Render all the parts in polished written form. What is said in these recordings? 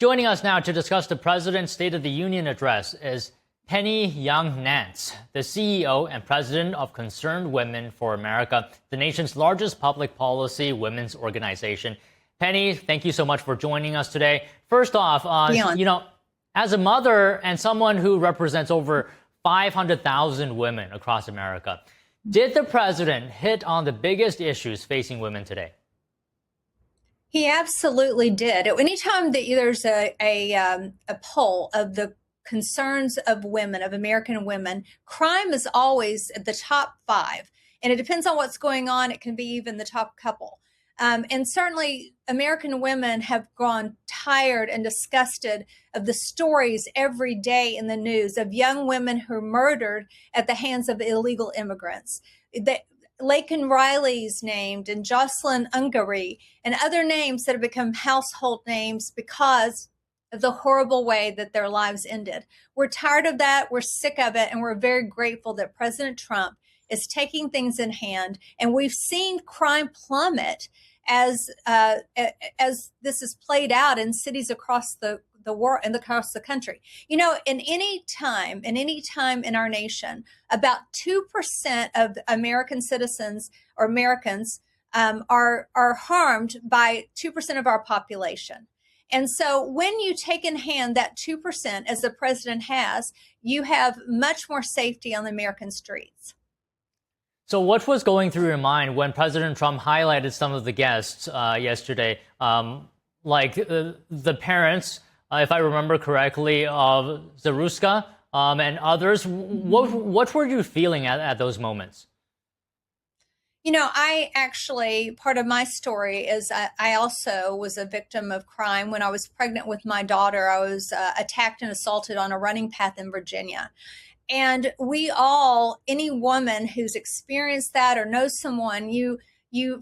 Joining us now to discuss the President's State of the Union address is Penny Young Nance, the CEO and President of Concerned Women for America, the nation's largest public policy women's organization. Penny, thank you so much for joining us today. First off, as a mother and someone who represents over 500,000 women across America, did the president hit on the biggest issues facing women today? He absolutely did. Anytime that there's a poll of the concerns of women, of American women, crime is always at the top 5. And it depends on what's going on. It can be even the top couple. And certainly American women have grown tired and disgusted of the stories every day in the news of young women who are murdered at the hands of illegal immigrants. Laken Riley's named, and Jocelyn Ungary, and other names that have become household names because of the horrible way that their lives ended. We're tired of that. We're sick of it. And we're very grateful that President Trump is taking things in hand. And we've seen crime plummet as this is played out in cities across the world and across the country. In any time in our nation, about 2% of American citizens or Americans are harmed by 2% of our population. And so when you take in hand that 2%, as the president has, you have much more safety on the American streets. So what was going through your mind when President Trump highlighted some of the guests yesterday, like the parents, if I remember correctly, of Zaruska and others? What were you feeling at those moments? I actually, part of my story is I also was a victim of crime. When I was pregnant with my daughter, I was attacked and assaulted on a running path in Virginia. And any woman who's experienced that or knows someone, you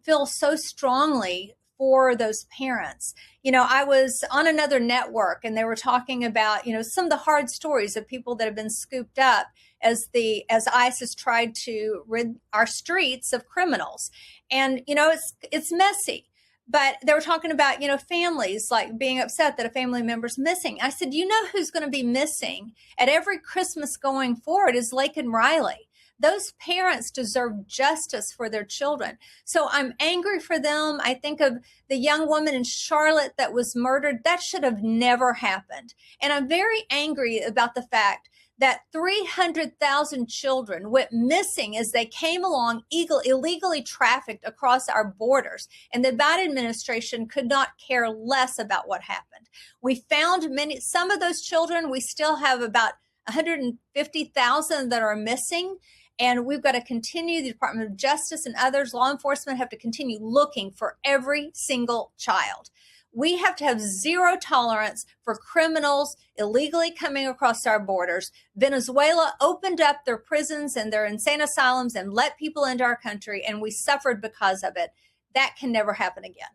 feel so strongly for those parents. I was on another network and they were talking about, some of the hard stories of people that have been scooped up as ICE has tried to rid our streets of criminals. And, it's messy. But they were talking about, families like being upset that a family member's missing. I said, who's going to be missing at every Christmas going forward is Laken Riley. Those parents deserve justice for their children. So I'm angry for them. I think of the young woman in Charlotte that was murdered. That should have never happened. And I'm very angry about the fact that 300,000 children went missing as they came along illegally trafficked across our borders. And the Biden administration could not care less about what happened. We found some of those children. We still have about 150,000 that are missing. And we've got to continue, the Department of Justice and others, law enforcement have to continue looking for every single child. We have to have zero tolerance for criminals illegally coming across our borders. Venezuela opened up their prisons and their insane asylums and let people into our country, and we suffered because of it. That can never happen again.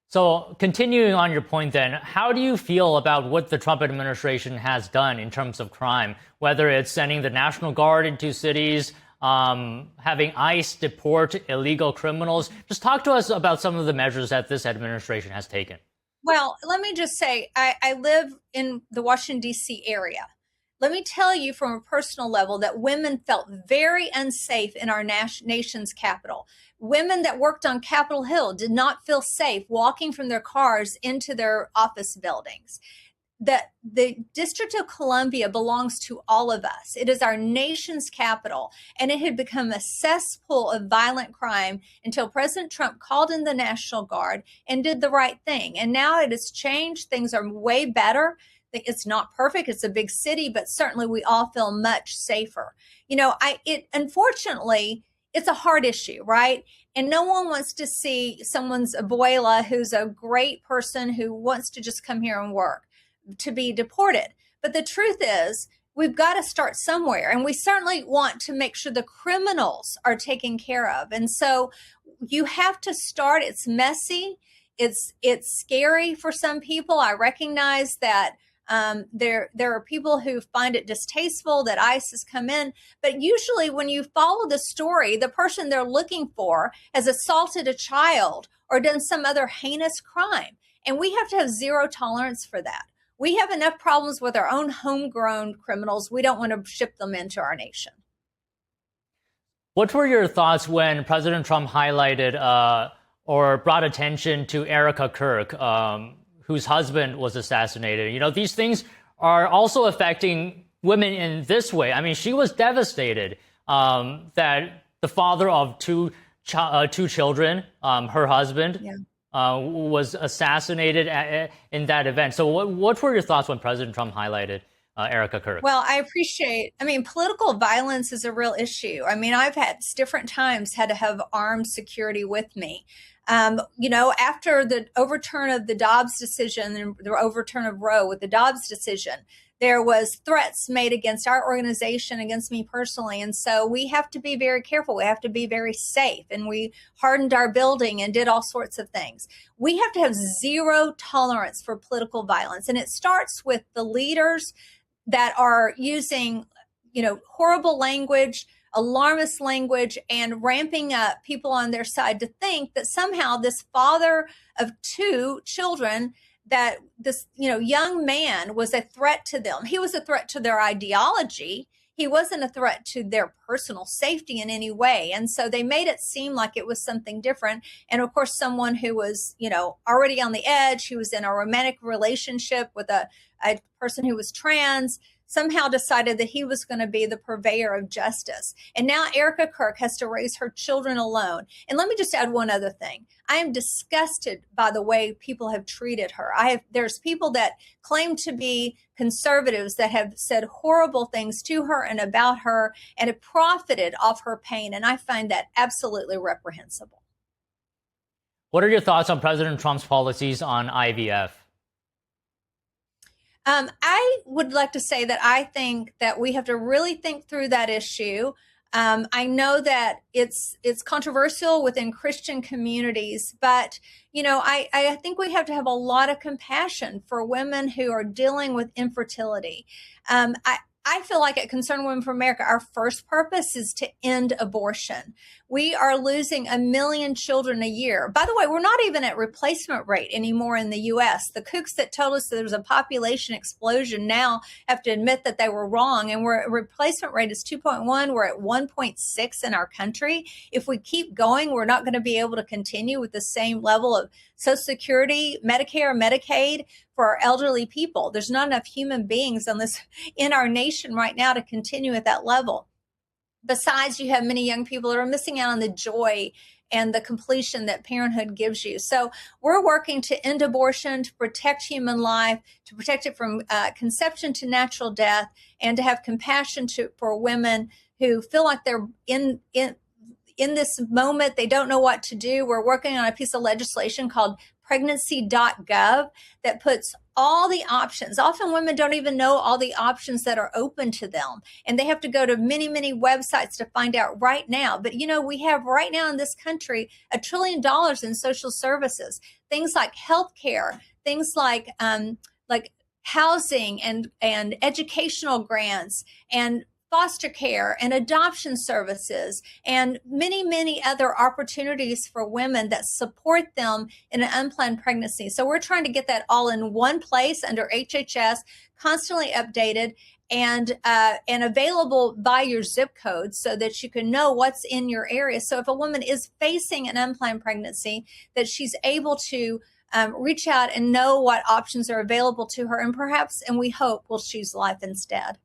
So continuing on your point then, how do you feel about what the Trump administration has done in terms of crime, whether it's sending the National Guard into cities, having ICE deport illegal criminals? Just talk to us about some of the measures that this administration has taken. Well, let me just say, I live in the Washington, D.C. area. Let me tell you from a personal level that women felt very unsafe in our nation's capital. Women that worked on Capitol Hill did not feel safe walking from their cars into their office buildings. The District of Columbia belongs to all of us. It is our nation's capital, and it had become a cesspool of violent crime until President Trump called in the National Guard and did the right thing. And now it has changed. Things are way better. It's not perfect. It's a big city, but certainly we all feel much safer. Unfortunately, it's a hard issue, right? And no one wants to see someone's abuela, who's a great person who wants to just come here and work, to be deported. But the truth is, we've got to start somewhere. And we certainly want to make sure the criminals are taken care of. And so you have to start. It's messy. It's scary for some people. I recognize that there are people who find it distasteful that ICE has come in, but usually when you follow the story, the person they're looking for has assaulted a child or done some other heinous crime. And we have to have zero tolerance for that. We have enough problems with our own homegrown criminals. We don't want to ship them into our nation. What were your thoughts when President Trump highlighted or brought attention to Erica Kirk, whose husband was assassinated? You know, these things are also affecting women in this way. I mean, she was devastated that the father of two children, her husband, was assassinated in that event. So what were your thoughts when President Trump highlighted Erica Kirk? Well, political violence is a real issue. I mean, I've had different times had to have armed security with me. After the overturn of the Dobbs decision and the overturn of Roe with the Dobbs decision, there was threats made against our organization, against me personally. And so we have to be very careful. We have to be very safe. And we hardened our building and did all sorts of things. We have to have zero tolerance for political violence. And it starts with the leaders that are using, horrible language, alarmist language, and ramping up people on their side to think that somehow this father of two children, that this, young man was a threat to them. He was a threat to their ideology. He wasn't a threat to their personal safety in any way. And so they made it seem like it was something different. And of course, someone who was, already on the edge, who was in a romantic relationship with a person who was trans, somehow decided that he was going to be the purveyor of justice. And now Erica Kirk has to raise her children alone. And let me just add one other thing. I am disgusted by the way people have treated her. There's people that claim to be conservatives that have said horrible things to her and about her and have profited off her pain. And I find that absolutely reprehensible. What are your thoughts on President Trump's policies on IVF? I would like to say that I think that we have to really think through that issue. I know that it's controversial within Christian communities, but I think we have to have a lot of compassion for women who are dealing with infertility. I feel like at Concerned Women for America, our first purpose is to end abortion. We are losing 1 million children a year. By the way, we're not even at replacement rate anymore in the U.S. The kooks that told us that there was a population explosion now have to admit that they were wrong. And replacement rate is 2.1. We're at 1.6 in our country. If we keep going, we're not going to be able to continue with the same level of Social Security, Medicare, Medicaid for our elderly people. There's not enough human beings in our nation right now to continue at that level. Besides, you have many young people that are missing out on the joy and the completion that parenthood gives you. So we're working to end abortion, to protect human life, to protect it from conception to natural death, and to have compassion for women who feel like they're in this moment, they don't know what to do. We're working on a piece of legislation called pregnancy.gov that puts all the options. Often women don't even know all the options that are open to them. And they have to go to many, many websites to find out right now. But, we have right now in this country $1 trillion in social services, things like healthcare, things like housing and educational grants and foster care and adoption services and many, many other opportunities for women that support them in an unplanned pregnancy. So we're trying to get that all in one place under HHS, constantly updated and available by your zip code so that you can know what's in your area. So if a woman is facing an unplanned pregnancy, that she's able to reach out and know what options are available to her and perhaps, and we hope, will choose life instead.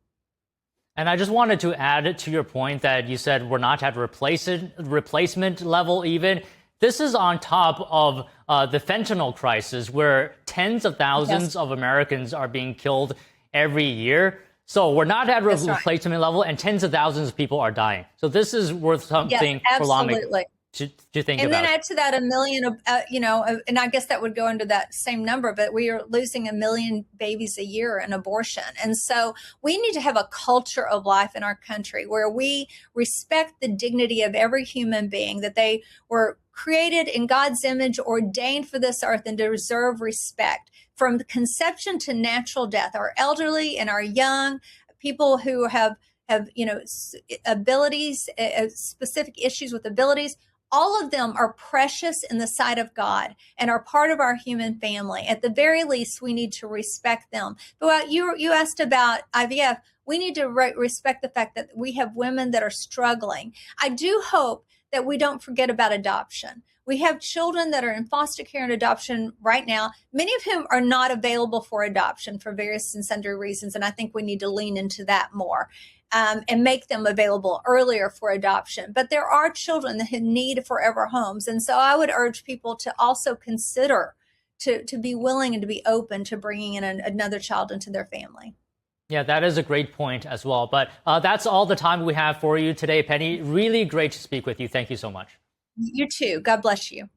And I just wanted to add to your point that you said we're not at replacement level even. This is on top of the fentanyl crisis where tens of thousands of Americans are being killed every year. So we're not at replacement level and tens of thousands of people are dying. So this is worth something for lawmakers to think about. And then add to that 1 million of, and I guess that would go into that same number, but we are losing 1 million babies a year in abortion. And so we need to have a culture of life in our country where we respect the dignity of every human being, that they were created in God's image, ordained for this earth, and to deserve respect from conception to natural death. Our elderly and our young, people who have abilities, specific issues with abilities, all of them are precious in the sight of God and are part of our human family. At the very least, we need to respect them. But you asked about IVF. We need to respect the fact that we have women that are struggling. I do hope that we don't forget about adoption. We have children that are in foster care and adoption right now, many of whom are not available for adoption for various and sundry reasons. And I think we need to lean into that more. And make them available earlier for adoption. But there are children that need forever homes. And so I would urge people to also consider to be willing and to be open to bringing in another child into their family. Yeah, that is a great point as well. But that's all the time we have for you today, Penny. Really great to speak with you. Thank you so much. You too. God bless you.